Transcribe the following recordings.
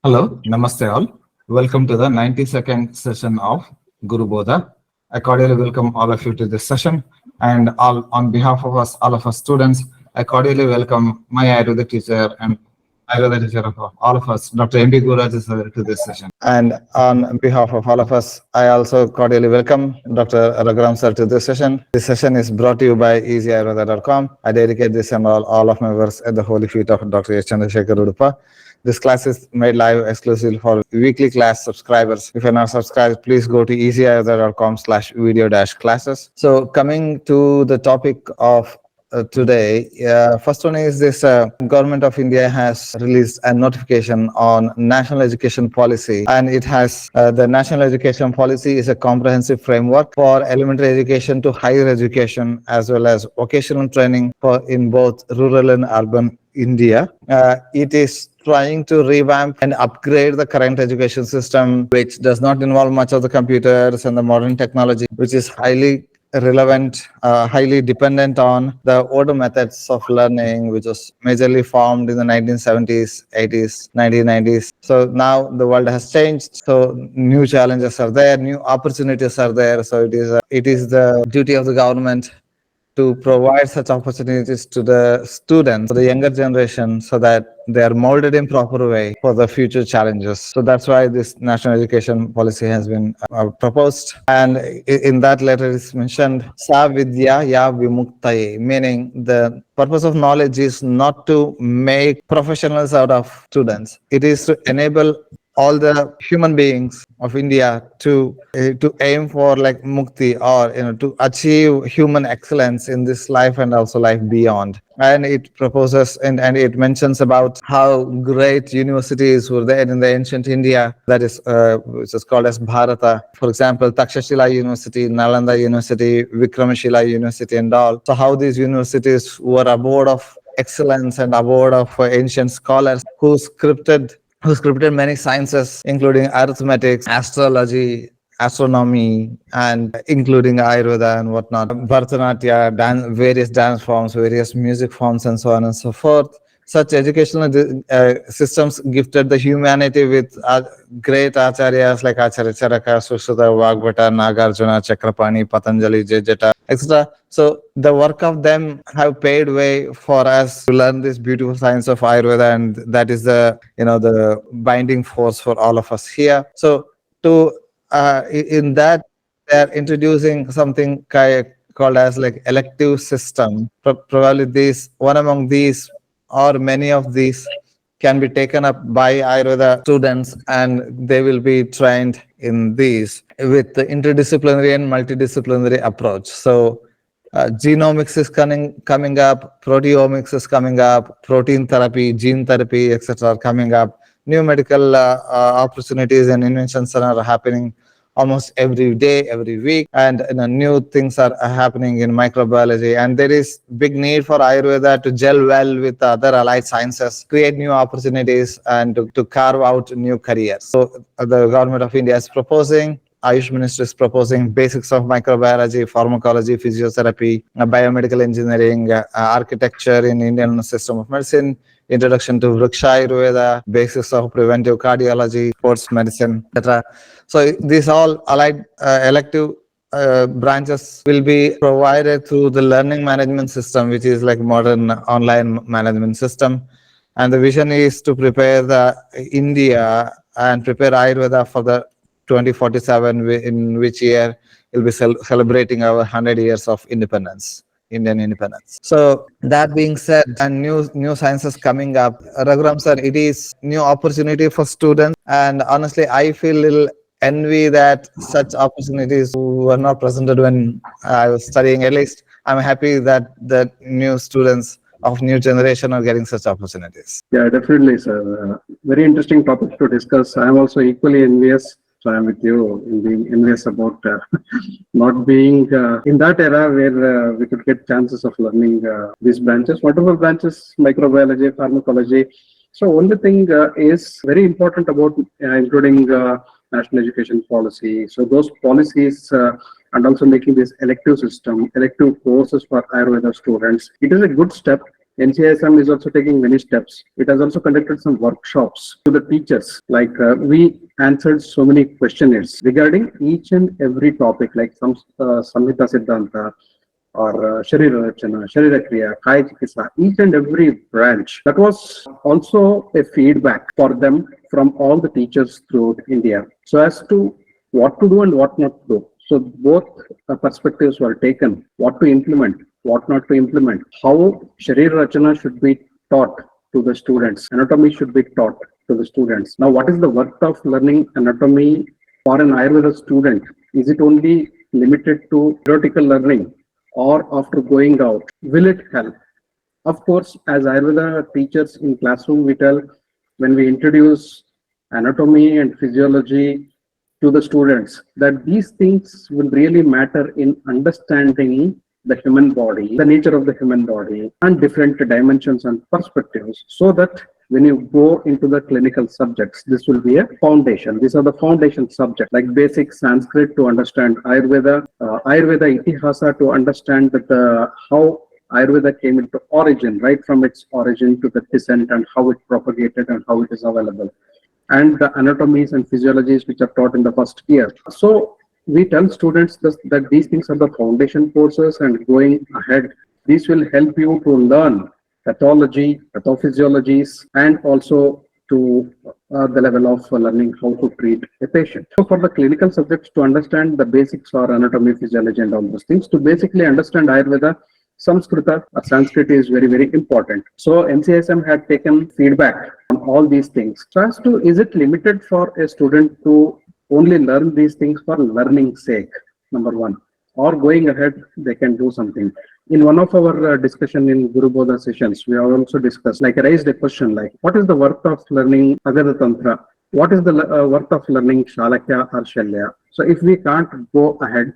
Hello, Namaste all. Welcome to the 92nd session of Gurubodha. I cordially welcome all of you to this session, and all on behalf of us, all of us students, I cordially welcome my Ayurvedic teacher and Ayurveda teacher of all of us, Dr. M.B. Guraj sir, to this session. And on behalf of all of us, I also cordially welcome Dr. Raghuram sir to this session. This session is brought to you by easyayurveda.com. I dedicate this and all of my works at the holy feet of Dr. H. Chandrasekhar Udupa. This class is made live exclusively for weekly class subscribers. If you're not subscribed, please go to easyayurveda.com/video-classes. So coming to the topic of today, first one is this government of India has released a notification on national education policy, and it has the national education policy is a comprehensive framework for elementary education to higher education as well as vocational training for in both rural and urban India. It is trying to revamp and upgrade the current education system, which does not involve much of the computers and the modern technology, which is highly relevant, highly dependent on the older methods of learning, which was majorly formed in the 1970s, 80s, 1990s. So now the world has changed. So new challenges are there, new opportunities are there. So it is the duty of the government to provide such opportunities to the students, the younger generation, so that they are molded in proper way for the future challenges. So that's why this national education policy has been proposed. And in that letter is mentioned, Sa Vidya Ya Vimuktaye, meaning the purpose of knowledge is not to make professionals out of students. It is to enable all the human beings of India to aim for like mukti, or to achieve human excellence in this life and also life beyond. And it proposes and it mentions about how great universities were there in the ancient India, that is which is called as Bharata. For example, Takshashila University, Nalanda University, Vikramashila University, and all. So how these universities were abode of excellence and abode of ancient scholars who scripted many sciences, including arithmetic, astrology, astronomy, and including Ayurveda and whatnot, Bharatanatyam, various dance forms, various music forms, and so on and so forth. Such educational systems gifted the humanity with great acharyas like Acharya Charaka, Sushruta, Vagbhata, Nagarjuna, Chakrapani, Patanjali, Jejata, etc. So the work of them have paved way for us to learn this beautiful science of Ayurveda, and that is the the binding force for all of us here. So to in that they're introducing something called as like elective system. Probably these one among these or many of these can be taken up by Ayurveda students, and they will be trained in these with the interdisciplinary and multidisciplinary approach. So genomics is coming up, proteomics is coming up, protein therapy, gene therapy, etc. are coming up. New medical opportunities and inventions are happening almost every day, every week, and new things are happening in microbiology. And there is big need for Ayurveda to gel well with other allied sciences, create new opportunities, and to carve out new careers. So the government of India is proposing, Ayush Ministry is proposing basics of microbiology, pharmacology, physiotherapy, biomedical engineering, architecture in Indian system of medicine, introduction to Vriksha Ayurveda, basics of preventive cardiology, sports medicine, etc. So these all allied elective branches will be provided through the learning management system, which is like modern online management system. And the vision is to prepare the India and prepare Ayurveda for the 2047, in which year we'll be celebrating our 100 years of independence. Indian independence. So that being said, and new sciences coming up, Raghuram sir, it is new opportunity for students, and honestly, I feel little envy that such opportunities were not presented when I was studying. At least I'm happy that the new students of new generation are getting such opportunities. Yeah, definitely, sir. Very interesting topic to discuss. I'm also equally envious. So I'm with you in being envious about not being in that era where we could get chances of learning these branches, whatever branches, microbiology, pharmacology. So only thing is very important about including national education policy. So those policies and also making this elective system, elective courses for Ayurveda students, it is a good step NCISM is also taking many steps. It has also conducted some workshops to the teachers. Like we answered so many questionnaires regarding each and every topic, like some Samhita Siddhanta or Sharira Rachana, Sharira Kriya, Kaya Chikitsa, each and every branch. That was also a feedback for them from all the teachers throughout India. So as to what to do and what not to do. So both perspectives were taken, what to implement, what not to implement, how Sharira Rachana should be taught to the students, anatomy should be taught to the students. Now, what is the worth of learning anatomy for an Ayurveda student? Is it only limited to theoretical learning, or after going out, will it help? Of course, as Ayurveda teachers in classroom, we tell when we introduce anatomy and physiology to the students that these things will really matter in understanding the human body, the nature of the human body, and different dimensions and perspectives, so that when you go into the clinical subjects, this will be a foundation. These are the foundation subjects, like basic Sanskrit to understand Ayurveda, Ayurveda Itihasa to understand that how Ayurveda came into origin, right from its origin to the descent and how it propagated and how it is available, and the anatomies and physiologies which are taught in the first year. So we tell students that these things are the foundation courses, and going ahead, these will help you to learn pathology, pathophysiologies, and also to the level of learning how to treat a patient. So for the clinical subjects, to understand the basics or anatomy, physiology, and all those things, to basically understand Ayurveda, Samskrita or Sanskrit is very, very important. So NCISM had taken feedback on all these things. So as to, is it limited for a student to only learn these things for learning's sake, number one, or going ahead, they can do something. In one of our discussion in Gurubodha sessions, we have also discussed, like raised a question like, what is the worth of learning Agada Tantra? What is the worth of learning Shalakya or Shalya? So if we can't go ahead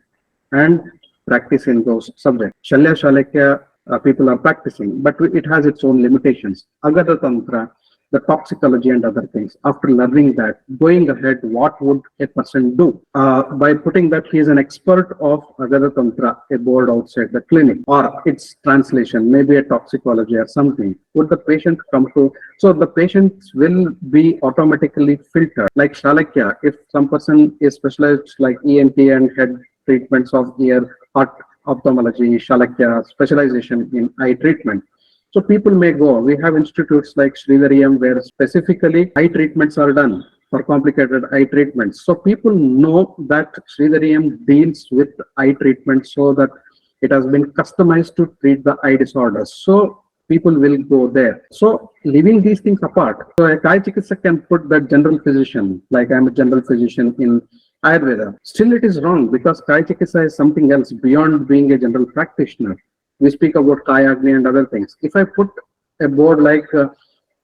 and practice in those subjects, Shalya, Shalakya, people are practicing, but it has its own limitations. Agada Tantra, the toxicology and other things. After learning that, going ahead, what would a person do? By putting that he is an expert of Agada Tantra, a board outside the clinic, or its translation, maybe a toxicology or something, would the patient come to? So the patients will be automatically filtered. Like Shalakya, if some person is specialized like ENT and head treatments of ear, heart, ophthalmology, Shalakya, specialization in eye treatment. So people may go. We have institutes like Sridhariyam where specifically eye treatments are done for complicated eye treatments. So people know that Sridhariyam deals with eye treatment so that it has been customized to treat the eye disorders. So people will go there. So leaving these things apart, so a Kaya Chikitsa can put that general physician, like I'm a general physician in Ayurveda. Still it is wrong because Kaya Chikitsa is something else beyond being a general practitioner. We speak about Kaya Agni and other things. If I put a board like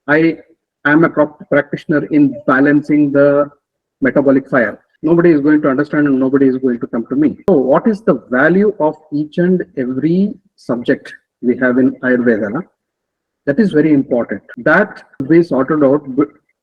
I am a practitioner in balancing the metabolic fire, nobody is going to understand and nobody is going to come to me. So what is the value of each and every subject we have in Ayurveda? That is very important. That we sorted out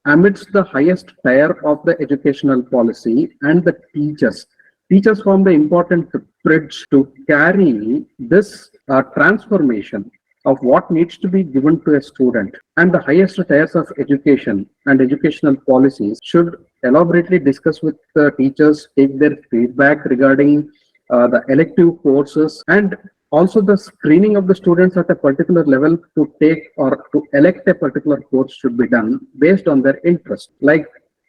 amidst the highest tier of the educational policy, and the teachers. Teachers form the important bridge to carry this transformation of what needs to be given to a student. And the highest tiers of education and educational policies should elaborately discuss with the teachers, take their feedback regarding the elective courses, and also the screening of the students at a particular level to take or to elect a particular course should be done based on their interest. Like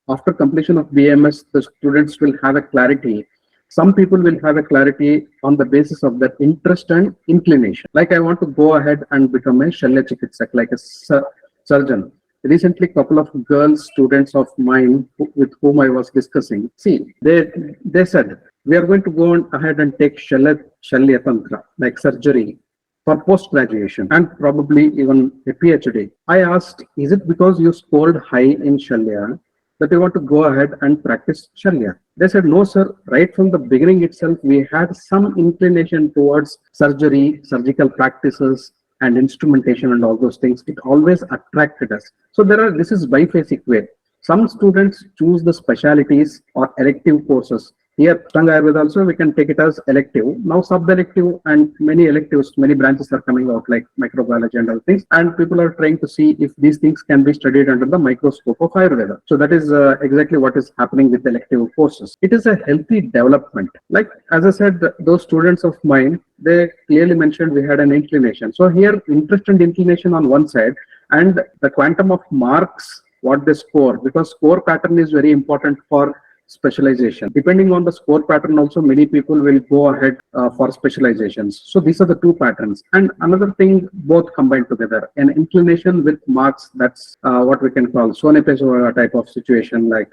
after completion of BMS, the students will have a clarity. Some people will have a clarity on the basis of their interest and inclination. Like I want to go ahead and become a Shalya Chikitsak, like a surgeon. Recently, couple of girls, students of mine with whom I was discussing, see, they said, we are going to go on ahead and take Shalya Tantra, like surgery, for post-graduation and probably even a PhD. I asked, is it because you scored high in Shalya that you want to go ahead and practice Shalya? They said, no, sir. Right from the beginning itself, we had some inclination towards surgery, surgical practices, and instrumentation and all those things. It always attracted us. So this is biphasic way. Some students choose the specialities or elective courses Here, Ashtanga Ayurveda also, we can take it as elective. Now, sub-elective and many electives, many branches are coming out like microbiology and other things. And people are trying to see if these things can be studied under the microscope of Ayurveda. So that is exactly what is happening with elective courses. It is a healthy development. Like, as I said, those students of mine, they clearly mentioned we had an inclination. So here, interest and inclination on one side, and the quantum of marks, what they score, because score pattern is very important for specialization. Depending on the score pattern also, many people will go ahead for specializations. So these are the two patterns. And another thing, both combined together, an inclination with marks, that's what we can call Sone Peso type of situation, like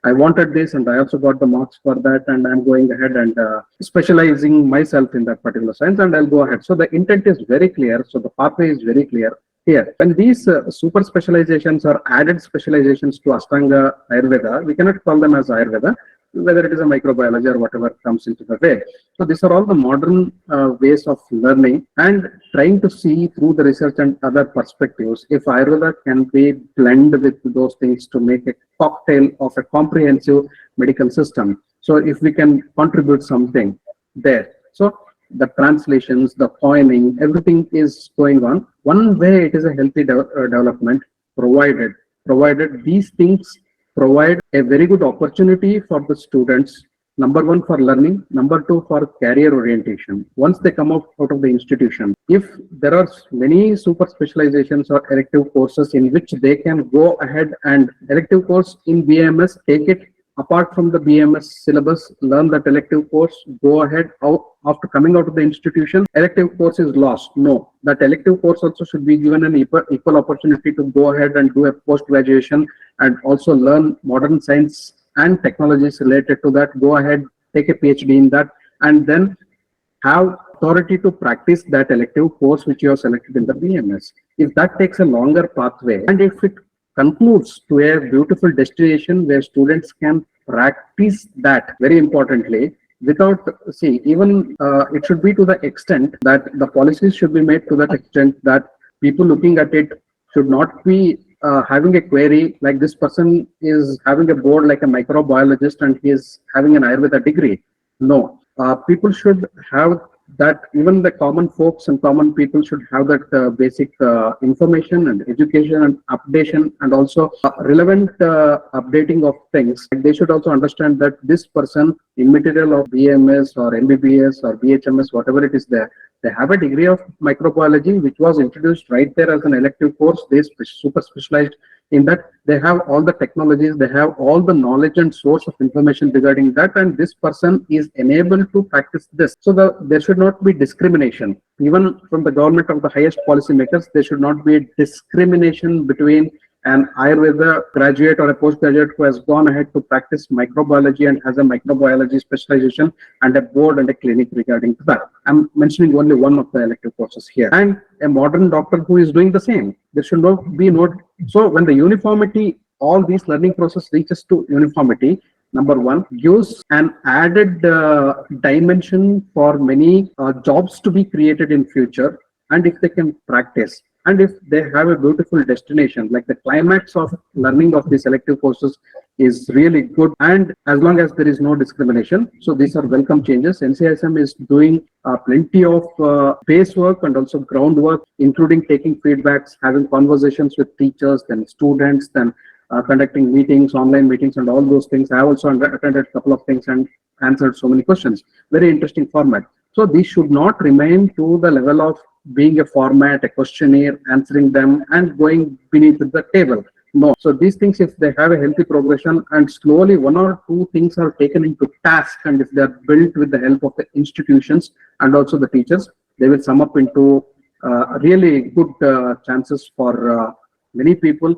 I wanted this and I also got the marks for that, and I'm going ahead and specializing myself in that particular science, and I'll go ahead. So the intent is very clear. So the pathway is very clear. Here, when these super specializations or added specializations to Ashtanga Ayurveda, we cannot call them as Ayurveda, whether it is a microbiology or whatever comes into the way. So these are all the modern ways of learning and trying to see through the research and other perspectives if Ayurveda can be blended with those things to make a cocktail of a comprehensive medical system. So if we can contribute something there. So the translations, the coining, everything is going on. One way it is a healthy development, provided these things provide a very good opportunity for the students. Number one, for learning. Number two, for career orientation. Once they come out of the institution, if there are many super specializations or elective courses in which they can go ahead and elective course in BMS, take it apart from the BMS syllabus, learn that elective course, go ahead out after coming out of the institution, elective course is lost. No, that elective course also should be given an equal opportunity to go ahead and do a post-graduation and also learn modern science and technologies related to that. Go ahead, take a PhD in that, and then have authority to practice that elective course which you have selected in the BMS. If that takes a longer pathway, and if it concludes to a beautiful destination where students can practice that, very importantly, without, see, even it should be to the extent that the policies should be made to that extent that people looking at it should not be having a query like this person is having a board like a microbiologist and he is having an Ayurveda degree. No, people should have that, even the common folks and common people should have that basic information and education and updation, and also relevant updating of things. They should also understand that this person, immaterial of BMS or MBBS or BHMS, whatever it is there, they have a degree of microbiology which was introduced right there as an elective course. They super specialized in that. They have all the technologies, they have all the knowledge and source of information regarding that, and this person is enabled to practice this. So there should not be discrimination. Even from the government of the highest policymakers, there should not be a discrimination between an Ayurveda graduate or a postgraduate who has gone ahead to practice microbiology and has a microbiology specialization and a board and a clinic regarding that. I'm mentioning only one of the elective courses here. And a modern doctor who is doing the same. There should not be no. So when the uniformity, all these learning process reaches to uniformity, number one, gives an added dimension for many jobs to be created in future. And if they can practice, and if they have a beautiful destination, like the climax of learning of these elective courses is really good, and as long as there is no discrimination, so these are welcome changes. NCISM is doing plenty of base work and also groundwork, including taking feedbacks, having conversations with teachers, then students, then conducting meetings, online meetings, and all those things. I have also attended a couple of things and answered so many questions. Very interesting format. So these should not remain to the level of being a format, a questionnaire, answering them and going beneath the table. No. So these things, if they have a healthy progression and slowly one or two things are taken into task, and if they are built with the help of the institutions and also the teachers, they will sum up into really good chances for many people,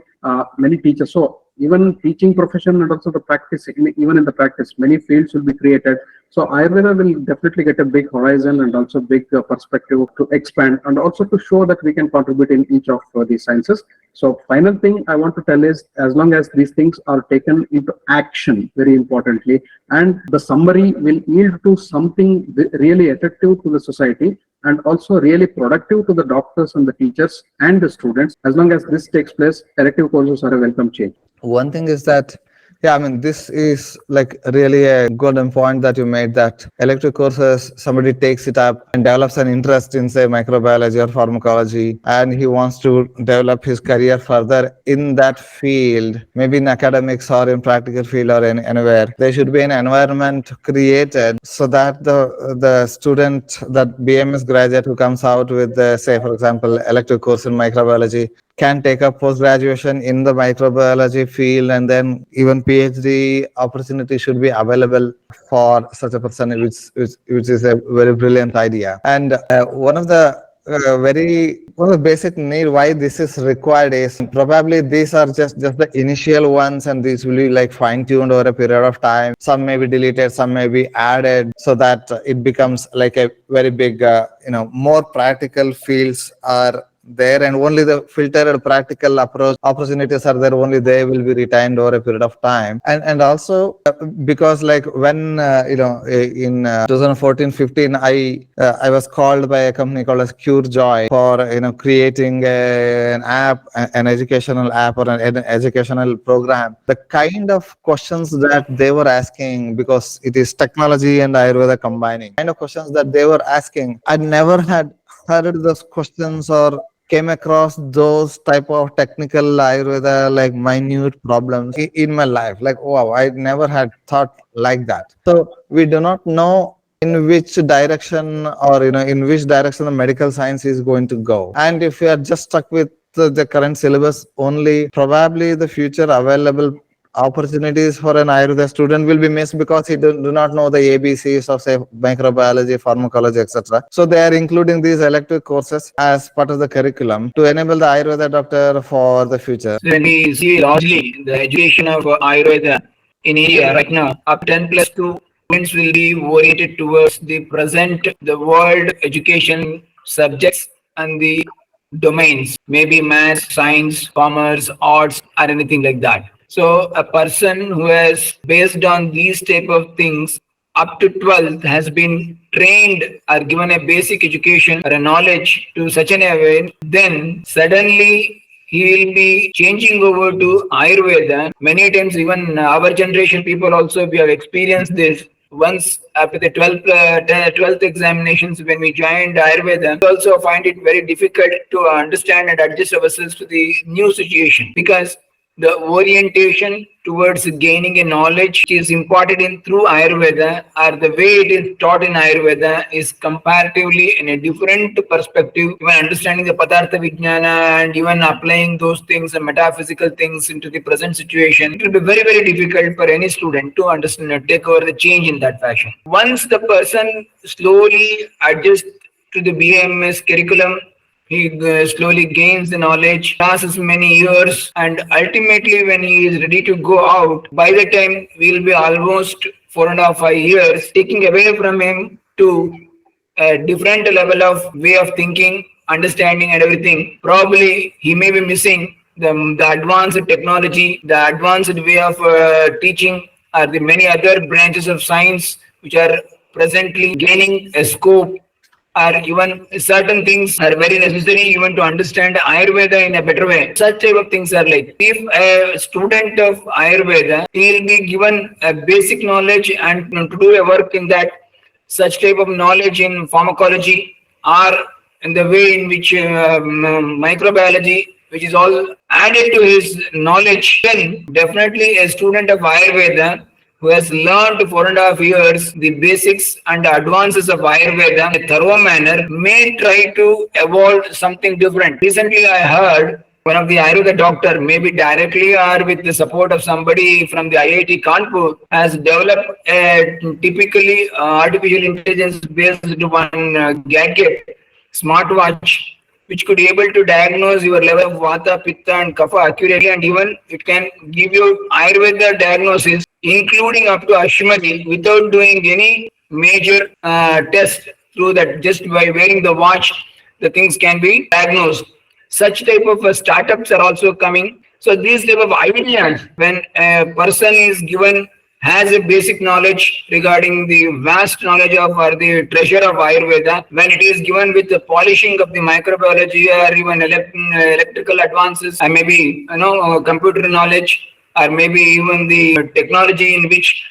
many teachers. So even teaching profession and also the practice, even in the practice, many fields will be created. So Ayurveda will definitely get a big horizon and also big perspective to expand, and also to show that we can contribute in each of these sciences. So final thing I want to tell is, as long as these things are taken into action, very importantly, and the summary will yield to something really effective to the society and also really productive to the doctors and the teachers and the students. As long as this takes place, elective courses are a welcome change. One thing is that Yeah, I mean, this is like really a golden point that you made, that elective courses, somebody takes it up and develops an interest in, say, microbiology or pharmacology, and he wants to develop his career further in that field, maybe in academics or in practical field or anywhere. There should be an environment created so that the student, that BMS graduate who comes out with, say, for example, elective course in microbiology, can take up post graduation in the microbiology field, and then even PhD opportunity should be available for such a person, which is a very brilliant idea. And one of the basic need why this is required is probably these are just the initial ones, and these will be like fine tuned over a period of time. Some may be deleted, some may be added, so that it becomes like a very big, more practical fields are there, and only the filtered practical approach opportunities are there, only they will be retained over a period of time. And also because like when in 2014-15, I was called by a company called as Cure Joy for creating an app, an educational app or an educational program. The kind of questions that they were asking, because it is technology and Ayurveda combining, kind of questions that they were asking, I never had heard those questions or came across those type of technical Ayurveda, like minute problems in my life. Like, wow, I never had thought like that. So we do not know in which direction, or in which direction the medical science is going to go. And if we are just stuck with the current syllabus only, probably the future available opportunities for an Ayurveda student will be missed, because he do not know the ABCs of, say, microbiology, pharmacology, etc. So they are including these elective courses as part of the curriculum to enable the Ayurveda doctor for the future. When we see largely the education of Ayurveda in India right now, up 10 plus 2 students will be oriented towards the present, the world education subjects and the domains, maybe math, science, commerce, arts, or anything like that. So a person who has based on these type of things up to 12th has been trained or given a basic education or a knowledge to such an way, then suddenly he will be changing over to Ayurveda. Many times, even our generation people also, we have experienced this. Once after the 12th examinations, when we joined Ayurveda, we also find it very difficult to understand and adjust ourselves to the new situation, because the orientation towards gaining a knowledge which is imparted in through Ayurveda, or the way it is taught in Ayurveda, is comparatively in a different perspective. Even understanding the Padartha Vijnana and even applying those things and metaphysical things into the present situation, it will be very, very difficult for any student to understand and take over the change in that fashion. Once the person slowly adjusts to the BMS curriculum, he slowly gains the knowledge, passes many years, and ultimately, when he is ready to go out, by the time we'll be almost 4.5 5 years, taking away from him to a different level of way of thinking, understanding, and everything. Probably he may be missing the advanced technology, the advanced way of teaching, or the many other branches of science which are presently gaining a scope, or even certain things are very necessary even to understand Ayurveda in a better way. Such type of things are like, if a student of Ayurveda, he will be given a basic knowledge and to do a work in that, such type of knowledge in pharmacology or in the way in which microbiology, which is all added to his knowledge, then definitely a student of Ayurveda who has learned 4.5 years the basics and advances of Ayurveda in a thorough manner may try to evolve something different. Recently, I heard one of the Ayurveda doctor, maybe directly or with the support of somebody from the IIT Kanpur, has developed a typically artificial intelligence based one gadget, smartwatch, which could able to diagnose your level of Vata, Pitta and Kapha accurately, and even it can give you Ayurveda diagnosis, including up to Ashmati, without doing any major test. Through that, just by wearing the watch, the things can be diagnosed. Such type of startups are also coming. So these type of ideas, when a person is given, has a basic knowledge regarding the vast knowledge of or the treasure of Ayurveda, when it is given with the polishing of the microbiology or even electrical advances and maybe computer knowledge, or maybe even the technology in which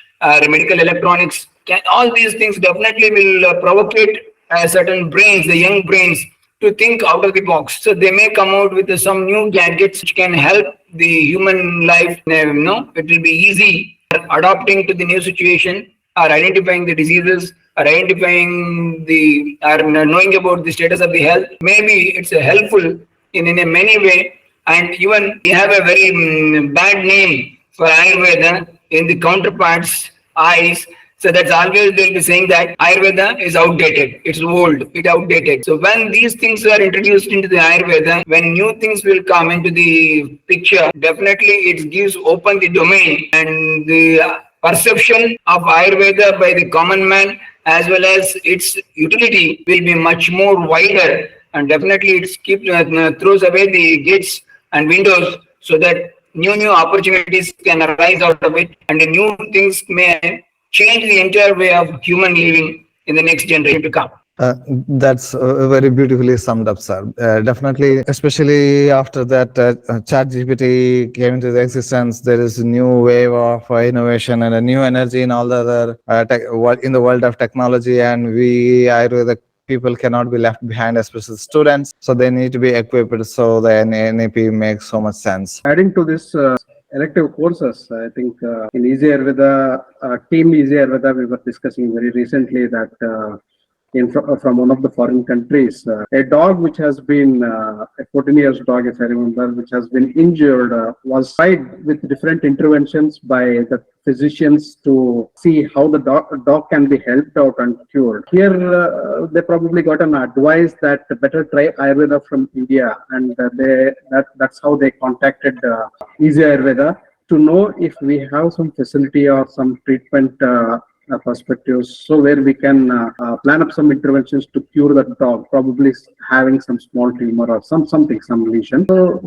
medical electronics can, all these things definitely will provocate certain brains, the young brains, to think out of the box. So they may come out with some new gadgets which can help the human life. It will be easy adapting to the new situation, or identifying the diseases, or identifying the, or knowing about the status of the health. Maybe it's helpful in a many way. And even we have a very bad name for Ayurveda in the counterparts' eyes. So that's always they'll be saying that Ayurveda is outdated, it's old, it's outdated. So when these things are introduced into the Ayurveda, when new things will come into the picture, definitely it gives open the domain, and the perception of Ayurveda by the common man as well as its utility will be much more wider, and definitely it throws away the gates and windows so that new opportunities can arise out of it, and the new things may change the entire way of human living in the next generation to come. That's very beautifully summed up, sir. Definitely, especially after that ChatGPT came into the existence, there is a new wave of innovation and a new energy in all the other in the world of technology, and we Ayurvedic people cannot be left behind, especially students. So they need to be equipped. So the NEP makes so much sense. Adding to this elective courses, I think in Easy Ayurveda, Team Easy Ayurveda, we were discussing very recently that from one of the foreign countries, a dog which has been a 14 years dog, if I remember, which has been injured, was tried with different interventions by the physicians to see how the dog can be helped out and cured. Here, they probably got an advice that better try Ayurveda from India, and that's how they contacted Easy Ayurveda to know if we have some facility or some treatment perspectives, so where we can plan up some interventions to cure that dog, probably having some small tumor or some lesion. So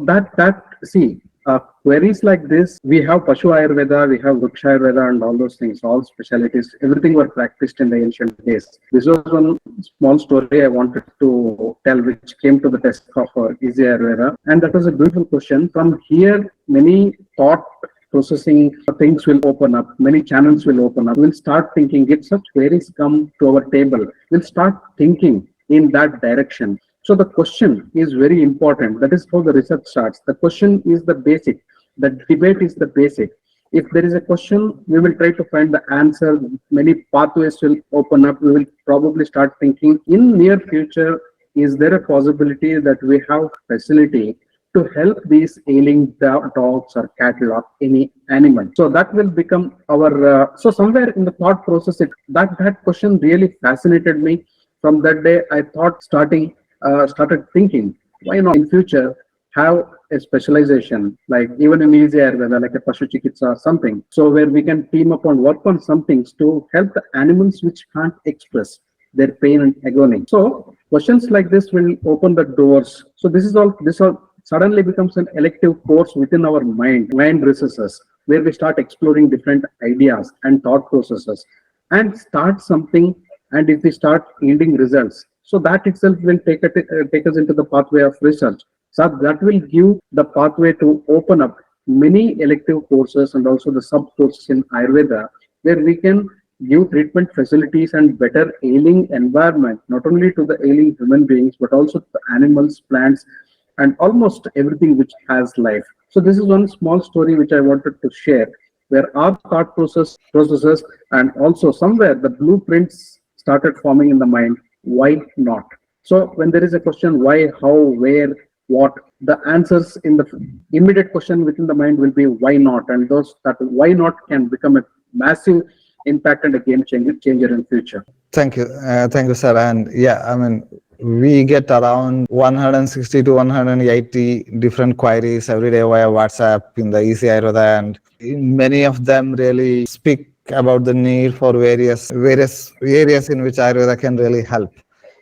queries like this, we have Pashu Ayurveda, we have Vriksha Ayurveda, and all those things, all specialties, everything were practiced in the ancient days. This was one small story I wanted to tell, which came to the desk of Easy Ayurveda, and that was a beautiful question. From here, many thought processing things will open up, many channels will open up. We'll start thinking, if such queries come to our table, we'll start thinking in that direction. So the question is very important. That is how the research starts. The question is the basic. The debate is the basic. If there is a question, we will try to find the answer. Many pathways will open up. We will probably start thinking in near future, is there a possibility that we have facility to help these ailing dogs or cattle or any animal? So that will become our, so somewhere in the thought process, that question really fascinated me. From that day, I started thinking, why not in future have a specialization, like even in Easy Ayurveda, like a Pashu Chikitsa or something, so where we can team up and work on some things to help the animals which can't express their pain and agony. So questions like this will open the doors. So this all suddenly becomes an elective course within our mind recesses, where we start exploring different ideas and thought processes and start something. And if we start yielding results, so that itself will take us into the pathway of research. So that will give the pathway to open up many elective courses and also the sub courses in Ayurveda, where we can give treatment facilities and better ailing environment, not only to the ailing human beings, but also to the animals, plants, and almost everything which has life. So this is one small story which I wanted to share, where our thought processes and also somewhere the blueprints started forming in the mind. Why not? So when there is a question, why, how, where, what, the answers in the immediate question within the mind will be why not, and that why not can become a massive impact and a game changer in future. Thank you, sir. And yeah, I mean, we get around 160 to 180 different queries every day via WhatsApp in the Easy Ayurveda, and many of them really speak about the need for various areas in which Ayurveda can really help.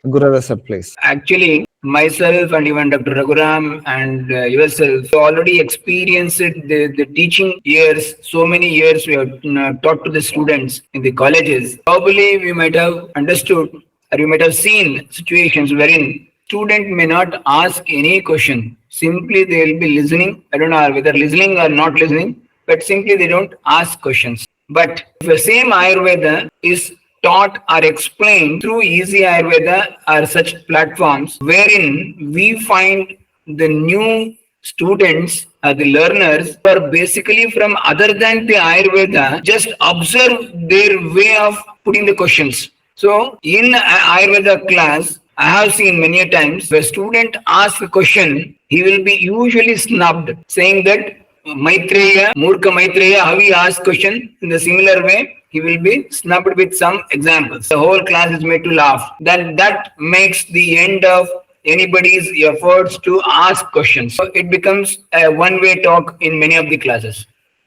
Gurubodha sir, please. Actually, myself and even Dr. Raghuram and yourself already experienced the teaching years. So many years we have taught to the students in the colleges. Probably we might have understood, or you might have seen situations wherein student may not ask any question. Simply they will be listening. I don't know whether listening or not listening. but simply they don't ask questions. But if the same Ayurveda is taught or explained through Easy Ayurveda or such platforms, wherein we find the new students, the learners, who are basically from other than the Ayurveda, just observe their way of putting the questions. So, in Ayurveda class, I have seen many a times where student asks a question, he will be usually snubbed, saying that Maitreya, Murka Maitreya, how he asks question in the similar way, he will be snubbed with some examples. The whole class is made to laugh. Then that makes the end of anybody's efforts to ask questions. So it becomes a one-way talk in many of the classes.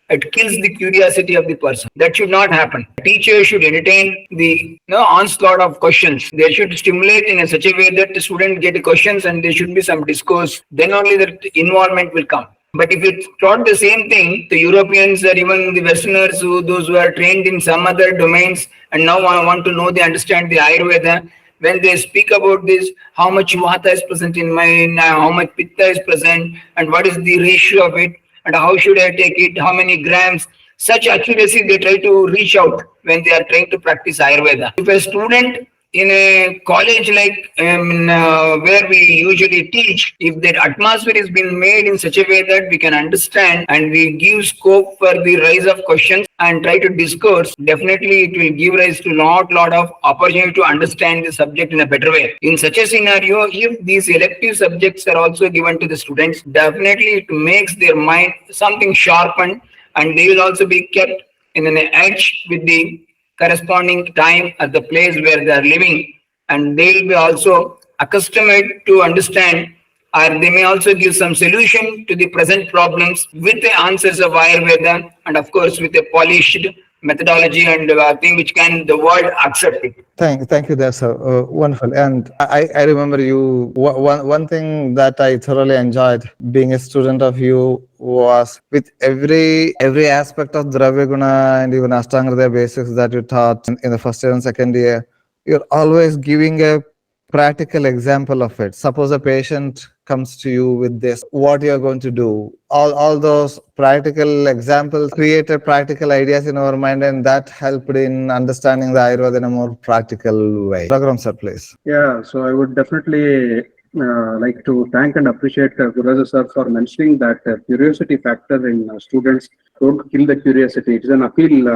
It kills the curiosity of the person. That should not happen. A teacher should entertain the onslaught of questions. They should stimulate in a such a way that the student get the questions and there should be some discourse. Then only the involvement will come. But if it's taught the same thing, the Europeans or even the Westerners, those who are trained in some other domains and now want to know, they understand the Ayurveda, when they speak about this, how much Vata is present in mine, how much Pitta is present, and what is the ratio of it, and how should I take it, how many grams, such accuracy they try to reach out when they are trying to practice Ayurveda. If a student in a college like where we usually teach, if that atmosphere is been made in such a way that we can understand and we give scope for the rise of questions and try to discourse, definitely it will give rise to lot of opportunity to understand the subject in a better way. In such a scenario, if these elective subjects are also given to the students, definitely it makes their mind something sharpened, and they will also be kept in an edge with the corresponding time at the place where they are living, and they will be also accustomed to understand, or they may also give some solution to the present problems with the answers of Ayurveda, and of course with a polished methodology and thing which can the world accept it. Thank you. That's wonderful. And I remember you. One thing that I thoroughly enjoyed being a student of you was with every aspect of Dravya Guna and even Ashtanga basics that you taught in the first year and second year. You're always giving a practical example of it. Suppose a patient comes to you with this, what you're going to do. All those practical examples created practical ideas in our mind, and that helped in understanding the Ayurveda in a more practical way. Raghuram sir, please. Yeah, so I would definitely like to thank and appreciate Gurubodha sir for mentioning that curiosity factor in students. Don't kill the curiosity. It is an appeal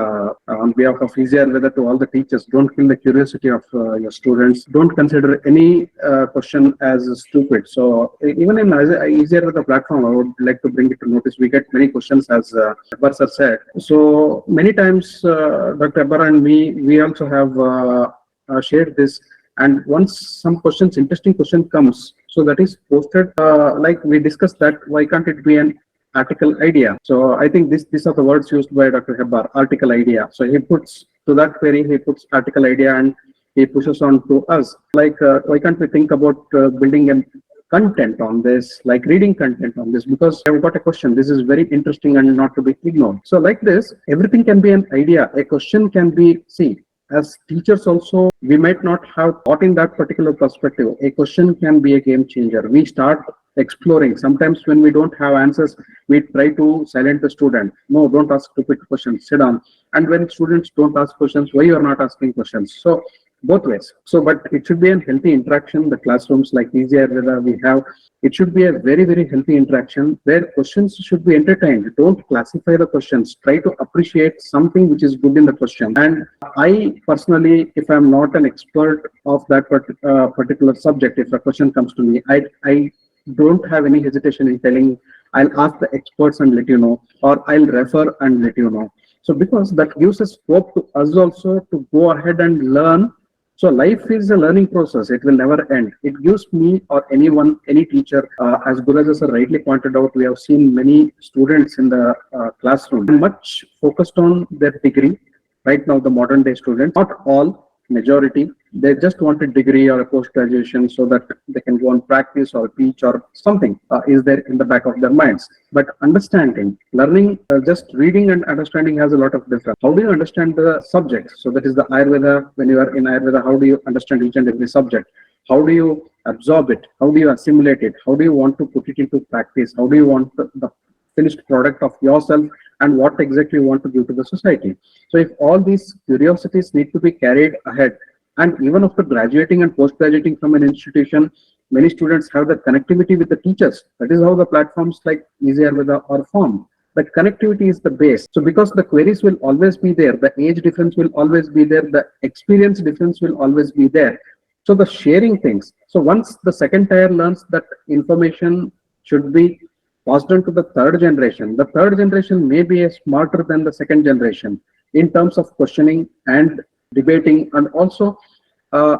on behalf of Easy Ayurveda to all the teachers. Don't kill the curiosity of your students. Don't consider any question as stupid. So even in Easy Ayurveda platform, I would like to bring it to notice. We get many questions, as Abbar sir said. So many times, Dr. Abbar and me, we also have shared this. And once some questions, interesting question comes, so that is posted, like we discussed that, why can't it be an article idea? So I think these are the words used by Dr. Hebbar, article idea. So he puts to that query, he puts article idea and he pushes on to us. Like, why can't we think about building a content on this, like reading content on this, because I've got a question. This is very interesting and not to be ignored. So like this, everything can be an idea. A question can be, see, as teachers also, we might not have thought in that particular perspective. A question can be a game changer. We start exploring. Sometimes when we don't have answers, we try to silence the student. No, don't ask stupid questions. Sit down. And when students don't ask questions, why you are not asking questions? So both ways. So, but it should be a healthy interaction. The classrooms like Easy Ayurveda we have, it should be a very, very healthy interaction where questions should be entertained. Don't classify the questions. Try to appreciate something which is good in the question. And I personally, if I'm not an expert of that particular subject, if a question comes to me, I don't have any hesitation in telling, I'll ask the experts and let you know, or I'll refer and let you know. So because that gives us scope to us also to go ahead and learn. So life is a learning process. It will never end. It gives me or anyone, any teacher, as Gurubodha sir rightly pointed out, we have seen many students in the classroom much focused on their degree. Right now, the modern day students, not all, majority, they just want a degree or a post-graduation so that they can go on practice or teach or something is there in the back of their minds. But understanding, learning, just reading and understanding has a lot of difference. How do you understand the subject? So that is the Ayurveda. When you are in Ayurveda, how do you understand each and every subject? How do you absorb it? How do you assimilate it? How do you want to put it into practice? How do you want the finished product of yourself and what exactly you want to give to the society. So if all these curiosities need to be carried ahead, and even after graduating and post-graduating from an institution, many students have the connectivity with the teachers. That is how the platforms like Easy Ayurveda are formed. But connectivity is the base. So because the queries will always be there, the age difference will always be there, the experience difference will always be there. So the sharing things. So once the second tier learns that information should be passed on to the third generation, the third generation may be smarter than the second generation in terms of questioning and debating, and also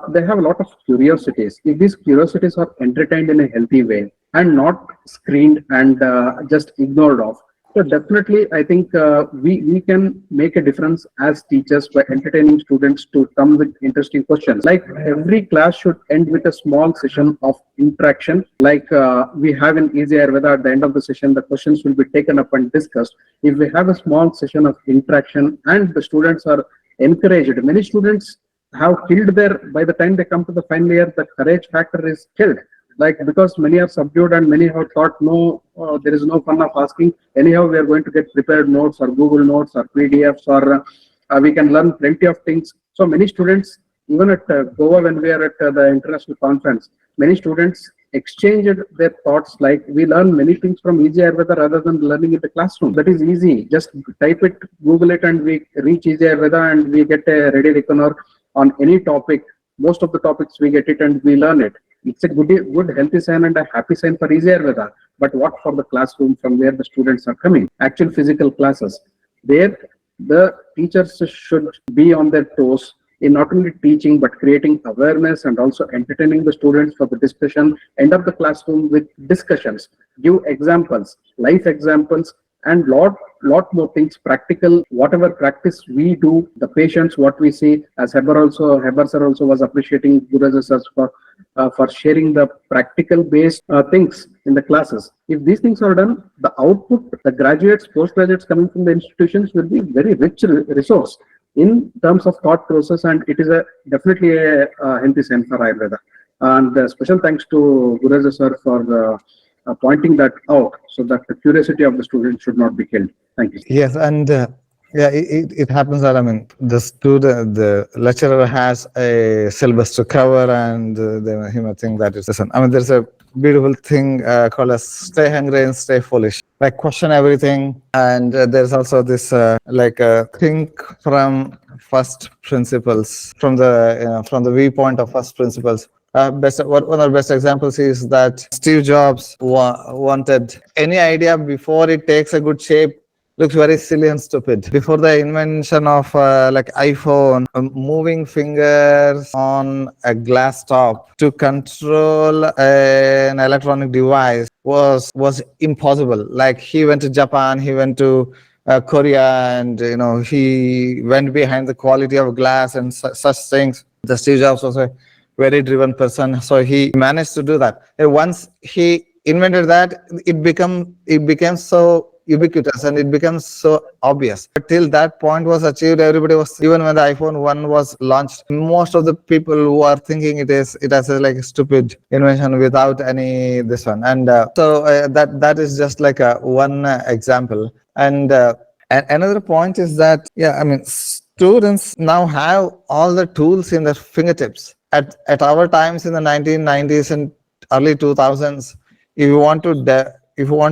they have a lot of curiosities. If these curiosities are entertained in a healthy way and not screened and just ignored off, so definitely, I think we can make a difference as teachers by entertaining students to come with interesting questions. Like every class should end with a small session of interaction. Like we have in Easy Ayurveda, at the end of the session, the questions will be taken up and discussed. If we have a small session of interaction and the students are encouraged, many students have killed their, by the time they come to the final year, the courage factor is killed. Like because many are subdued and many have thought, no, there is no fun of asking. Anyhow, we are going to get prepared notes or Google Notes or PDFs, or we can learn plenty of things. So many students, even at Goa, when we are at the international conference, many students exchanged their thoughts, like we learn many things from Easy Ayurveda rather than learning in the classroom. That is easy. Just type it, Google it, and we reach Easy Ayurveda and we get a ready reckoner on any topic. Most of the topics we get it and we learn it. It's a good healthy sign and a happy sign for Easy Ayurveda. But what for the classroom from where the students are coming? Actual physical classes. There, the teachers should be on their toes in not only teaching but creating awareness and also entertaining the students for the discussion. End up the classroom with discussions. Give examples, life examples, and lot more things, practical, whatever practice we do, the patients, what we see. As Heber sir also was appreciating Gurubodha sir for sharing the practical based things in the classes. If these things are done, the output, the graduates, postgraduates coming from the institutions will be very rich resource in terms of thought process, and it is definitely a healthy sign for Ayurveda. And special thanks to Gurubodha sir for pointing that out, so that the curiosity of the student should not be killed. Thank you. Yes, and yeah, it happens that, I mean, the lecturer has a syllabus to cover, and then he might think that it's, listen, I mean, there's a beautiful thing called as stay hungry and stay foolish. Like question everything, and there's also this think from first principles, from the viewpoint of first principles. One of the best examples is that Steve Jobs wanted any idea before it takes a good shape looks very silly and stupid. Before the invention of iPhone, moving fingers on a glass top to control an electronic device was impossible. Like he went to Japan, he went to Korea, and he went behind the quality of glass and such things. The Steve Jobs was a very driven person, so he managed to do that. And once he invented that, it became so ubiquitous and it becomes so obvious. But till that point was achieved, everybody was, even when the iPhone 1 was launched, most of the people who are thinking it as like a stupid invention without any this one. And that is just like one example. And another point is that, yeah, I mean, students now have all the tools in their fingertips. At our times in the 1990s and early 2000s, if you want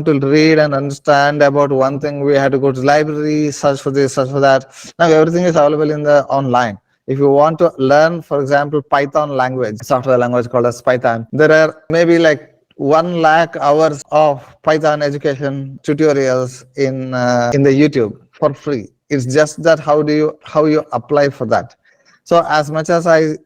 to read and understand about one thing, we had to go to the library, search for this, search for that. Now everything is available in the online. If you want to learn, for example, Python language, software language called as Python, there are maybe like 1 lakh hours of Python education tutorials in the YouTube for free. It's just that how you apply for that. So as much as I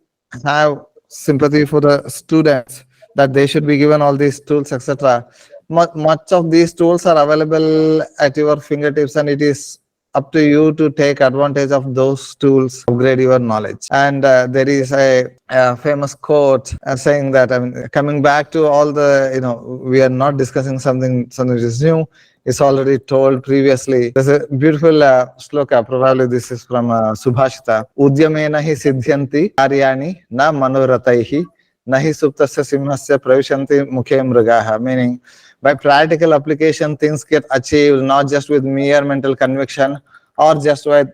have sympathy for the students that they should be given all these tools, etc., much of these tools are available at your fingertips, and it is up to you to take advantage of those tools, upgrade your knowledge. And there is a famous quote saying that, I mean, coming back to all the, we are not discussing something which is new. It's already told previously. There's a beautiful sloka, probably this is from Subhashita. Udyamena hi siddhyanti karyani na manorataihi nahi suptasya simhasya pravishanti mukhe mrigaha, meaning by practical application, things get achieved not just with mere mental conviction or just with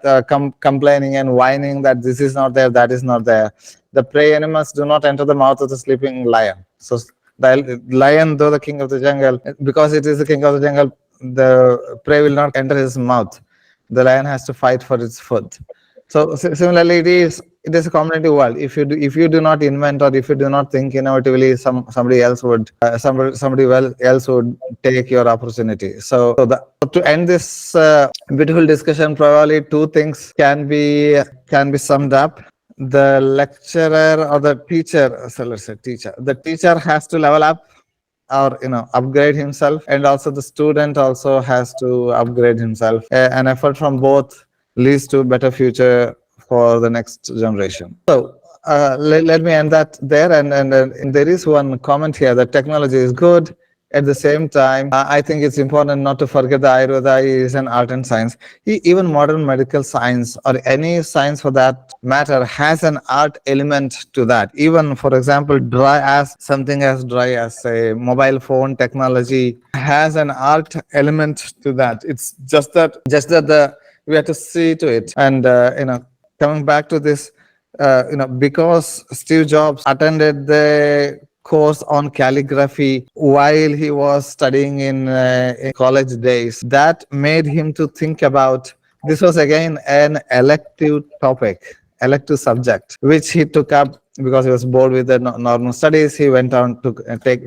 complaining and whining that this is not there, that is not there. The prey animals do not enter the mouth of the sleeping lion. So the lion, though the king of the jungle, because it is the king of the jungle, the prey will not enter his mouth. The lion has to fight for its food. So similarly, it is a competitive world. If you do not invent, or if you do not think innovatively, somebody else would else would take your opportunity. To end this beautiful discussion, probably two things can be summed up. The lecturer or the teacher, so let's say teacher, the teacher has to level up or upgrade himself, and also the student also has to upgrade himself. An effort from both leads to better future for the next generation. So let me end that there, and there is one comment here that technology is good. At the same time, I think it's important not to forget that Ayurveda is an art and science. Even modern medical science, or any science for that matter, has an art element to that. Even, for example, something as dry as a mobile phone technology has an art element to that. It's just that we have to see to it. And coming back to this, because Steve Jobs attended the course on calligraphy while he was studying in college days, that made him to think about, this was again an elective subject, which he took up because he was bored with the normal studies. He went on to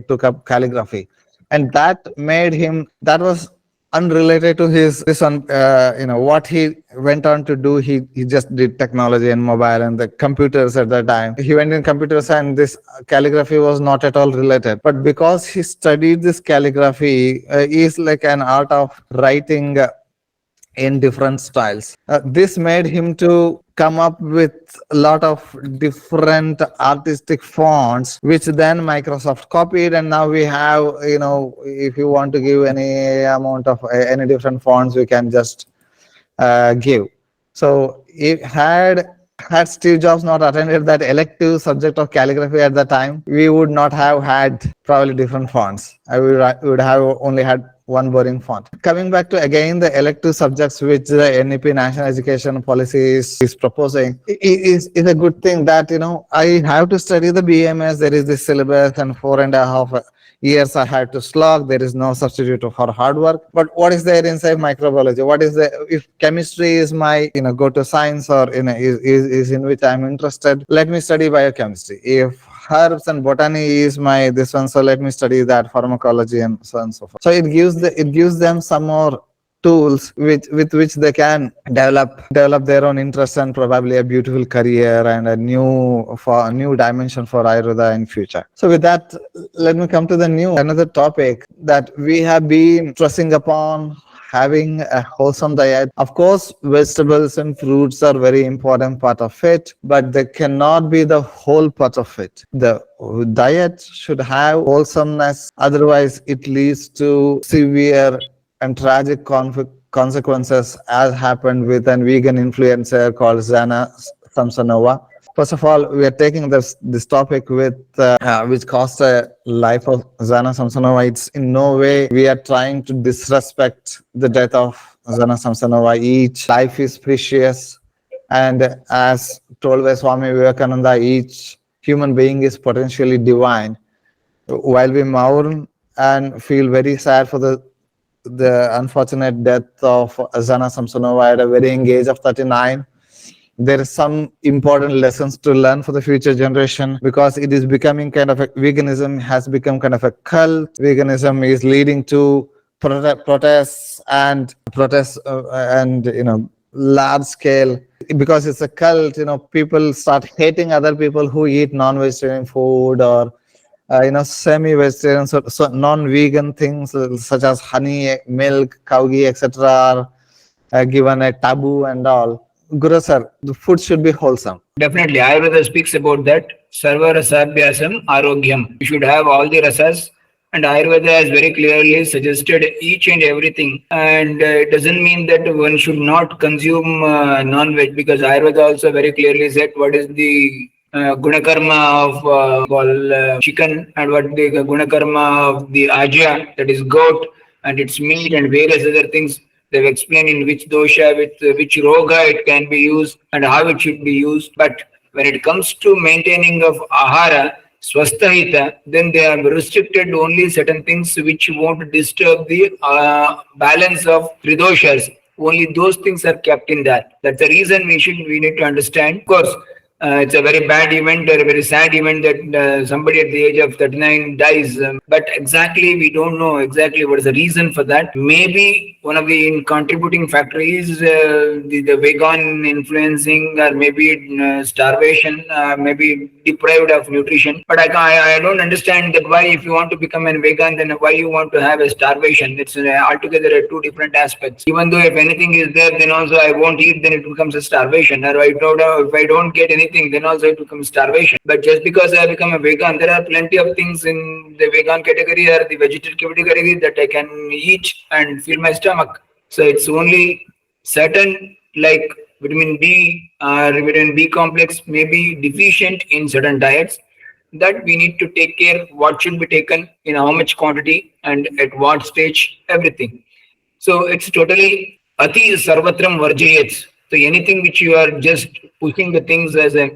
took up calligraphy, and that was unrelated to his this one. What he went on to do, he just did technology and mobile and the computers. At that time he went in computers, and this calligraphy was not at all related. But because he studied this calligraphy, is like an art of writing in different styles. This made him to come up with a lot of different artistic fonts, which then Microsoft copied, and now we have, if you want to give any amount of any different fonts, we can just give. So if had Steve Jobs not attended that elective subject of calligraphy at the time, we would not have had probably different fonts. We would have only had one boring font. Coming back to again the elective subjects which the NEP National Education Policy is proposing, is a good thing that I have to study the BMS. There is this syllabus, and 4.5 years I had to slog. There is no substitute for hard work. But what is there inside microbiology? What is if chemistry is my go-to science, or is in which I'm interested, let me study biochemistry. If herbs and botany is my this one, so let me study that, pharmacology, and so on and so forth. So it gives them some more tools with which they can develop their own interests, and probably a beautiful career and a new dimension for Ayurveda in future. So with that, let me come to another topic that we have been stressing upon: having a wholesome diet. Of course, vegetables and fruits are very important part of it, but they cannot be the whole part of it. The diet should have wholesomeness, otherwise it leads to severe and tragic consequences, as happened with a vegan influencer called Zana Samsonova. First of all, we are taking this topic with which cost a life of Zana Samsonova. It's in no way we are trying to disrespect the death of Zana Samsonova. Each life is precious, and as told by Swami Vivekananda, each human being is potentially divine. While we mourn and feel very sad for the unfortunate death of Zana Samsonova at a very young age of 39, there is some important lessons to learn for the future generation, because it is becoming veganism has become kind of a cult. Veganism is leading to protests and large scale, because it's a cult. People start hating other people who eat non-vegetarian food, or semi-vegetarian, so non-vegan things such as honey, milk, cow ghee, etc. are given a taboo and all. Guru sir, the food should be wholesome. Definitely, Ayurveda speaks about that. Sarva rasabhyasam arogyam. You should have all the rasas, and Ayurveda has very clearly suggested each and everything. And it doesn't mean that one should not consume non-veg, because Ayurveda also very clearly said what is the gunakarma of chicken, and what the gunakarma of the ajya, that is goat, and its meat and various other things. They've explained in which dosha, with which roga it can be used and how it should be used. But when it comes to maintaining of ahara, swasthahita, then they are restricted only certain things which won't disturb the balance of tridoshas. Only those things are kept in that. That's the reason we need to understand. Of course, it's a very bad event or a very sad event that somebody at the age of 39 dies. But exactly, we don't know exactly what is the reason for that. Maybe one of the contributing factor is the vegan influencing, or maybe starvation, maybe deprived of nutrition. But I don't understand that why, if you want to become a vegan, then why you want to have a starvation. It's altogether two different aspects. Even though if anything is there, then also I won't eat, then it becomes a starvation. Or if I don't get anything, then also it becomes starvation. But just because I become a vegan, there are plenty of things in the vegan category or the vegetarian category that I can eat and fill my stomach. So it's only certain, like vitamin D or vitamin B complex may be deficient in certain diets, that we need to take care what should be taken, in how much quantity and at what stage, everything. So it's totally ati sarvatram varjayet. So anything which you are just pushing the things as a,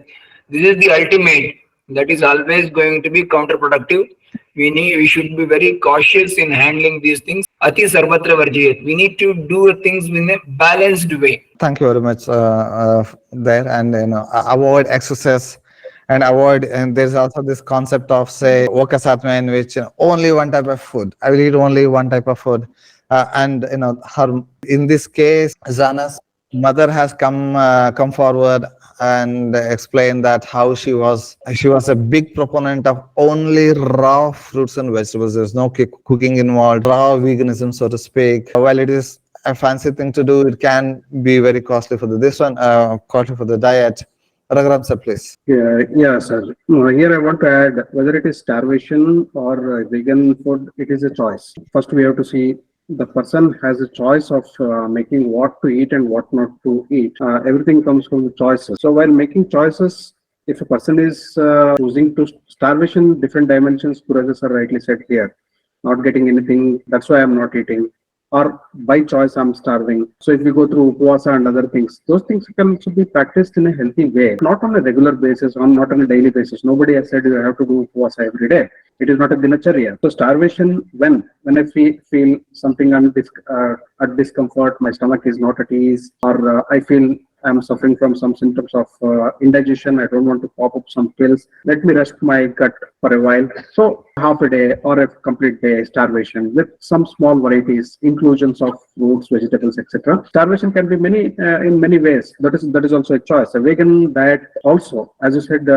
this is the ultimate, that is always going to be counterproductive. We should be very cautious in handling these things. Ati sarvatra varjayet. We need to do things in a balanced way. Thank you very much there, and avoid excesses and avoid. And there's also this concept of, say, Okasatma, in which only one type of food. I will eat only one type of food, and her, in this case, Zana's mother has come forward and explained that how she was a big proponent of only raw fruits and vegetables. There's no cooking involved, raw veganism, so to speak. While it is a fancy thing to do, it can be very costly for costly for the diet. Raghuram sir, please. Yeah, sir. Here I want to add, whether it is starvation or vegan food, it is a choice. First, we have to see the person has a choice of making what to eat and what not to eat. Everything comes from the choices. So while making choices, if a person is choosing to starvation, different dimensions, Puraja sir rightly said here, not getting anything, that's why I'm not eating. Or by choice I'm starving. So if we go through upvasa and other things, those things can also be practiced in a healthy way, not on a regular basis, not on a daily basis. Nobody has said you have to do upvasa every day. It is not a dinacharya. So starvation, when I feel something at discomfort, my stomach is not at ease, or I feel I'm suffering from some symptoms of indigestion, I don't want to pop up some pills, let me rest my gut for a while. So half a day or a complete day starvation with some small varieties, inclusions of fruits, vegetables, etc. Starvation can be in many ways. That is also a choice. A vegan diet also, as you said,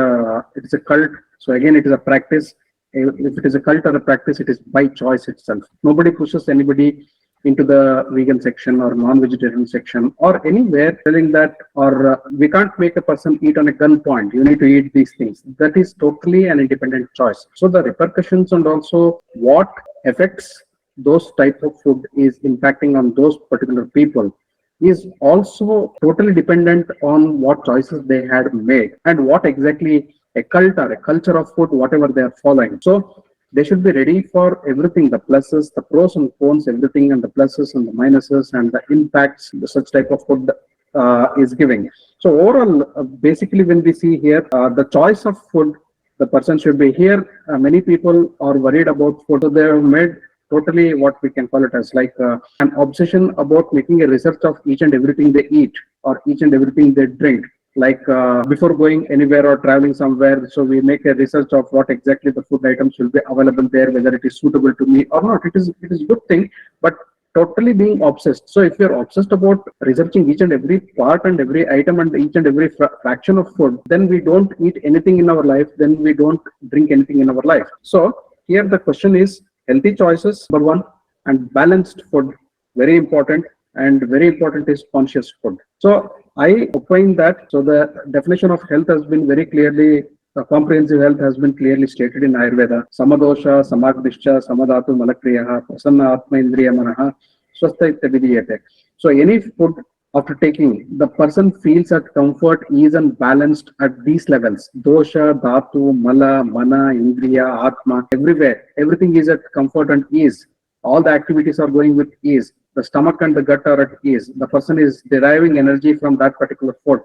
it is a cult. So again, it is a practice. If it is a cult or a practice, it is by choice itself. Nobody pushes anybody into the vegan section or non-vegetarian section or anywhere telling that, or we can't make a person eat on a gunpoint. You need to eat these things. That is totally an independent choice. So the repercussions and also what effects those type of food is impacting on those particular people is also totally dependent on what choices they had made and what exactly a cult or a culture of food, whatever they are following. So they should be ready for everything, the pluses, the pros and cons, everything, and the pluses and the minuses and the impacts such type of food is giving. So overall, basically when we see here, the choice of food, the person should be here. Many people are worried about food. So they have made totally what we can call it as like an obsession about making a research of each and everything they eat or each and everything they drink. Like before going anywhere or traveling somewhere, so we make a research of what exactly the food items will be available there, whether it is suitable to me or not. It is a good thing, but totally being obsessed. So if you're obsessed about researching each and every part and every item and each and every fraction of food, then we don't eat anything in our life, then we don't drink anything in our life. So here the question is healthy choices, number one, and balanced food, very important, and very important is conscious food. So I opine that, so the definition of health has been very clearly, comprehensive health has been clearly stated in Ayurveda. Samadosha, Samagdishcha, Samadhatu Malakriyaha, Prasanna Atma Indriya Manaha, Swastha Ityavidiyate. So any food after taking, the person feels at comfort, ease, and balanced at these levels. Dosha, Dhatu, Mala, Mana, Indriya, Atma, everywhere. Everything is at comfort and ease. All the activities are going with ease. The stomach and the gut are at ease. The person is deriving energy from that particular food.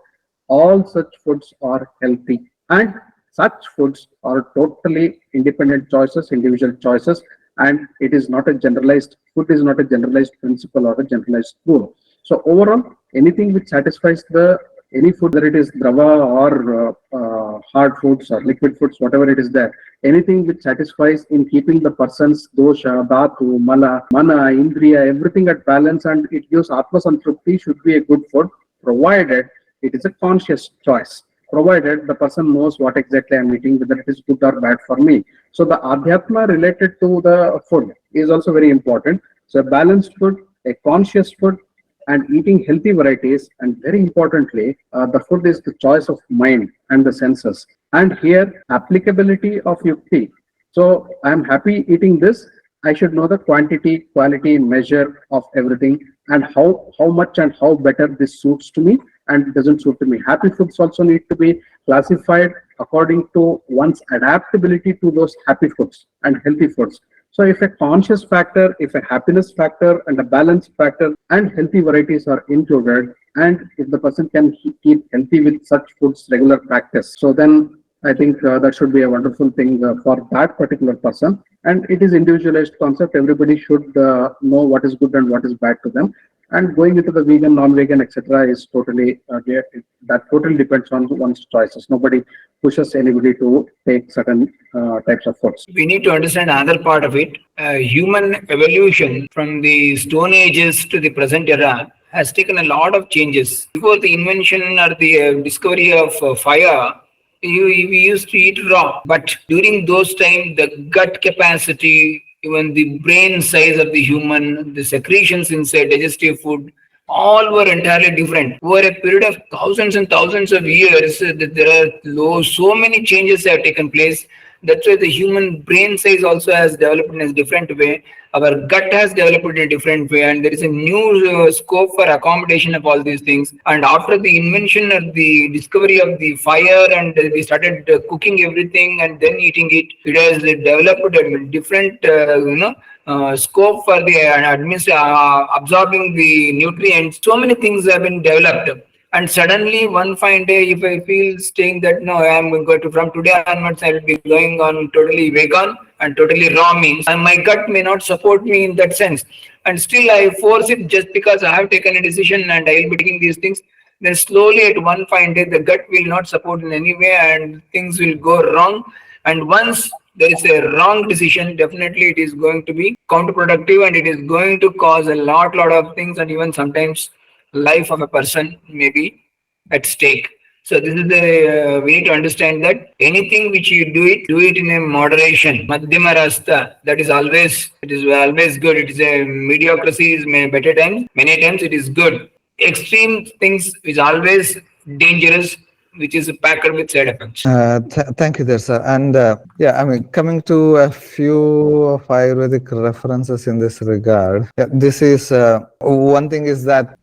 All such foods are healthy. And such foods are totally independent choices, individual choices, and it is not a generalized, food is not a generalized principle or a generalized rule. So overall, anything which satisfies the any food, whether it is drava or hard foods or liquid foods, whatever it is there, anything which satisfies in keeping the person's dosha, dhatu, mala, mana, indriya, everything at balance and it gives atma santrupti should be a good food, provided it is a conscious choice. Provided the person knows what exactly I'm eating, whether it is good or bad for me. So the adhyatma related to the food is also very important. So a balanced food, a conscious food, and eating healthy varieties, and very importantly, the food is the choice of mind and the senses. And here, applicability of yukti. So I'm happy eating this. I should know the quantity, quality, measure of everything, and how much and how better this suits to me and doesn't suit to me. Happy foods also need to be classified according to one's adaptability to those happy foods and healthy foods. So if a conscious factor, if a happiness factor and a balance factor and healthy varieties are included, and if the person can keep healthy with such foods regular practice, so then I think that should be a wonderful thing for that particular person. And it is individualized concept. Everybody should know what is good and what is bad to them. And going into the vegan, non-vegan, etc., is totally that totally depends on one's choices. Nobody pushes anybody to take certain types of foods. We need to understand another part of it. Human evolution from the Stone Ages to the present era has taken a lot of changes. Before the invention or the discovery of fire, we used to eat raw. But during those times, the gut capacity, even the brain size of the human, the secretions inside digestive food, all were entirely different. Over a period of thousands and thousands of years, there are so many changes have taken place. That's why the human brain size also has developed in a different way. Our gut has developed in a different way, and there is a new scope for accommodation of all these things. And after the invention or the discovery of the fire, and we started cooking everything and then eating it, it has developed a different, scope for the absorbing the nutrients. So many things have been developed. And suddenly, one fine day, if I feel staying that no, I am going to from today onwards, I will be going on totally vegan and totally raw means, and my gut may not support me in that sense. And still, I force it just because I have taken a decision and I will be taking these things. Then slowly, at one fine day, the gut will not support in any way, and things will go wrong. And once there is a wrong decision, definitely it is going to be counterproductive, and it is going to cause a lot of things, and even sometimes life of a person may be at stake. So this is the we need to understand that anything which you do it in a moderation. Madhyama rasta, that is always good. It is a mediocrity is better times. Many times it is good. Extreme things is always dangerous, which is packed with side effects. Thank you there, sir. And yeah, I mean, coming to a few of Ayurvedic references in this regard, yeah, this is one thing is that,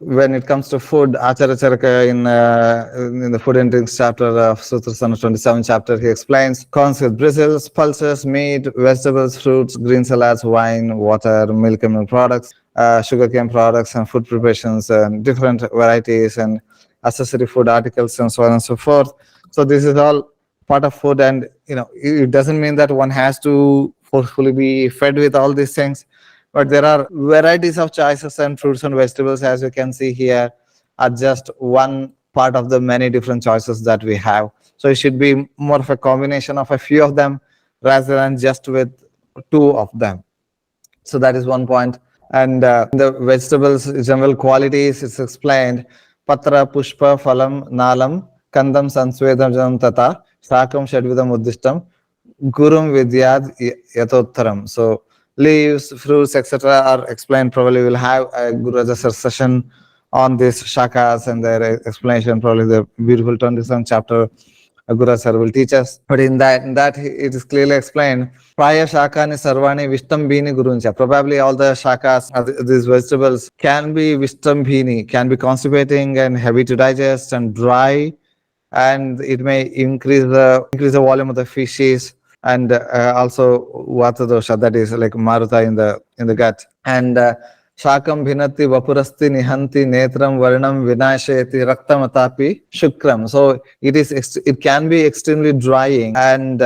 when it comes to food, Acharya Charaka in the food and drinks chapter of Sutra 27 chapter, he explains corns with bristles, pulses, meat, vegetables, fruits, green salads, wine, water, milk and milk products, sugarcane products, and food preparations, and different varieties and accessory food articles, and so on and so forth. So this is all part of food, and it doesn't mean that one has to forcefully be fed with all these things, but there are varieties of choices, and fruits and vegetables, as you can see here, are just one part of the many different choices that we have. So it should be more of a combination of a few of them rather than just with two of them. So that is one point. And the vegetables general qualities is explained: patra, pushpa, phalam, nalam, kandam, sansvedam tata, shakam, shadvidam, uddishtam, gurum, vidyad, yatottaram. So leaves, fruits, etc. are explained. Probably we'll have a Guru session on this shakas and their explanation, probably the beautiful 27th chapter Guru sir will teach us. But in that it is clearly explained. Praya shakani sarvani vishtambhini guruncha. Probably all the shakas, these vegetables, can be vishtambhini, can be constipating and heavy to digest and dry, and it may increase the volume of the feces, and also vata dosha, that is like maruta in the gut. And shakam bhinati vapurasti nihanti netram varnam vinashayati raktamatapi shukram. So it can be extremely drying, and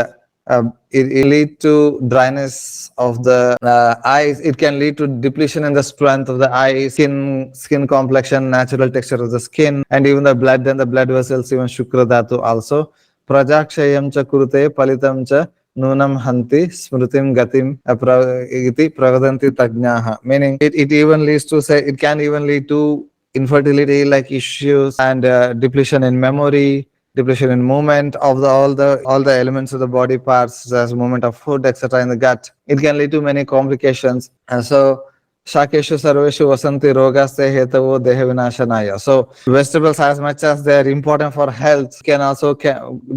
it lead to dryness of the eyes. It can lead to depletion in the strength of the eye, skin complexion, natural texture of the skin, and even the blood and the blood vessels, even shukra dhatu also. Prajakshayam cha kurute palitam cha nunam hanti smrutim gatim iti pravadanti tajnaha. Meaning it even leads to, say, it can even lead to infertility like issues, and depletion in memory, depletion in movement of all the elements of the body parts, as movement of food, etc. in the gut. It can lead to many complications. And so Shakeshu Sarveshu Vasanti Rogaste Hetavo Deha Vinashanaya. So vegetables, as much as they are important for health, can also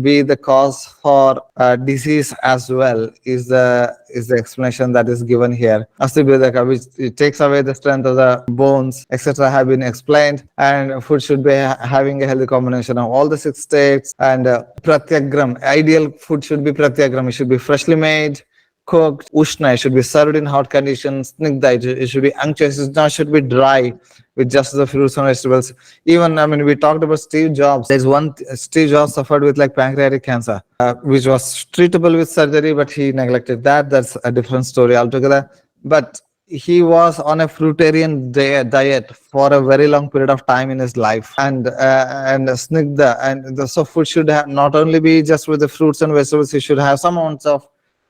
be the cause for disease as well, is the explanation that is given here. Astibhidaka, which it takes away the strength of the bones, etc., have been explained. And food should be having a healthy combination of all the 6 states. And pratyagram, ideal food should be pratyagram. It should be freshly made, cooked, ushna, it should be served in hot conditions, snigdha, it should be unctuous, it should be dry with just the fruits and vegetables. Even, I mean, we talked about Steve Jobs. There's one, Steve Jobs suffered with like pancreatic cancer, which was treatable with surgery, but he neglected that. That's a different story altogether. But he was on a fruitarian diet for a very long period of time in his life, and snigdha, and so food should have not only be just with the fruits and vegetables. He should have some amounts of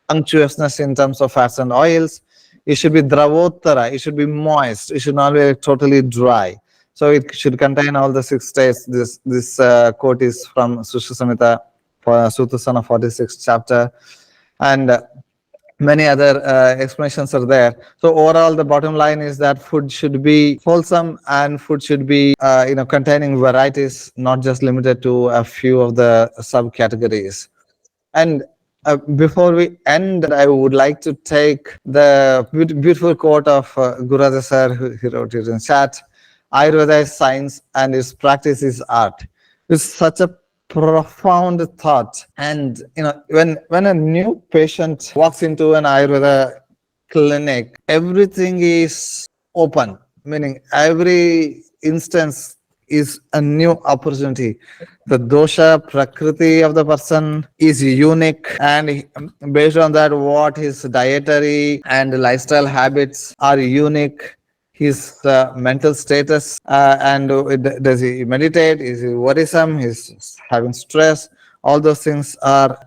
unctuousness in terms of fats and oils. It should be dravottara, it should be moist, it should not be totally dry. So it should contain all the 6 states. This quote is from Sushra Samhita, Sutasana 46th chapter, and many other explanations are there. So overall, the bottom line is that food should be wholesome, and food should be containing varieties, not just limited to a few of the subcategories. And before we end, I would like to take the beautiful quote of Gurubodha sir, who he wrote it in chat. Ayurveda is science and its practice is art. It's such a profound thought. And when a new patient walks into an Ayurveda clinic, everything is open, meaning every instance is a new opportunity. The dosha prakriti of the person is unique, and based on that, what his dietary and lifestyle habits are unique. His mental status, and does he meditate? Is he worrisome? He's having stress. All those things are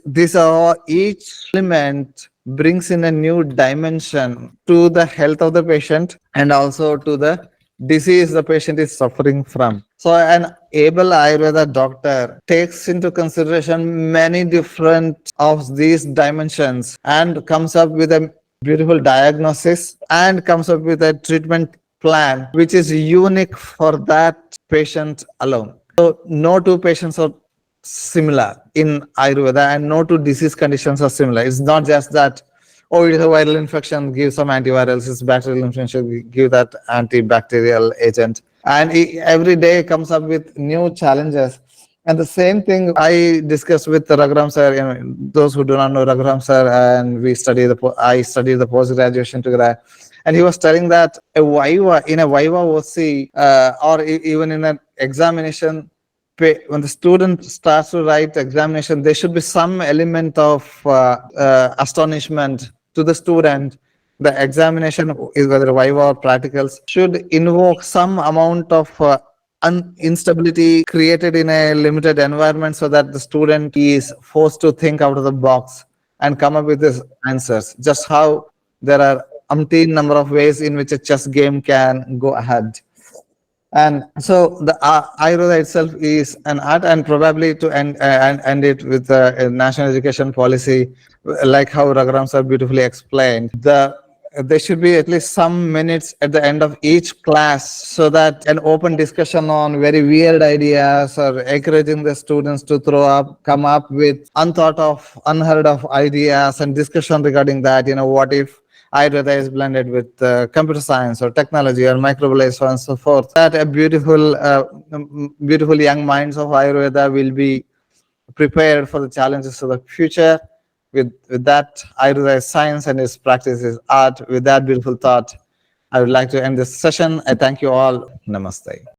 these are each element brings in a new dimension to the health of the patient, and also to the disease the patient is suffering from. So an able Ayurveda doctor takes into consideration many different of these dimensions and comes up with a beautiful diagnosis and comes up with a treatment plan which is unique for that patient alone. So no two patients are similar in Ayurveda, and no two disease conditions are similar. It's not just that, oh, it is a viral infection, give some antivirals, it's bacterial infection, give that antibacterial agent. And every day comes up with new challenges. And the same thing I discussed with Raghuram sir. Those who do not know Raghuram sir, and I studied the post-graduation together. And he was telling that in a Viva OC, or even in an examination, when the student starts to write examination, there should be some element of astonishment to the student. The examination, is whether Viva or practicals, should invoke some amount of instability created in a limited environment, so that the student is forced to think out of the box and come up with his answers. Just how there are umpteen number of ways in which a chess game can go ahead. And so the Ayurveda itself is an art, and probably to end it with a national education policy, like how Raghuram sir beautifully explained. The there should be at least some minutes at the end of each class so that an open discussion on very weird ideas or encouraging the students to come up with unthought of, unheard of ideas and discussion regarding that. What if Ayurveda is blended with computer science or technology or microbiology, so on and so forth. That a beautiful young minds of Ayurveda will be prepared for the challenges of the future. With that, Ayurveda is science and its practice is art. With that beautiful thought, I would like to end this session. I thank you all. Namaste.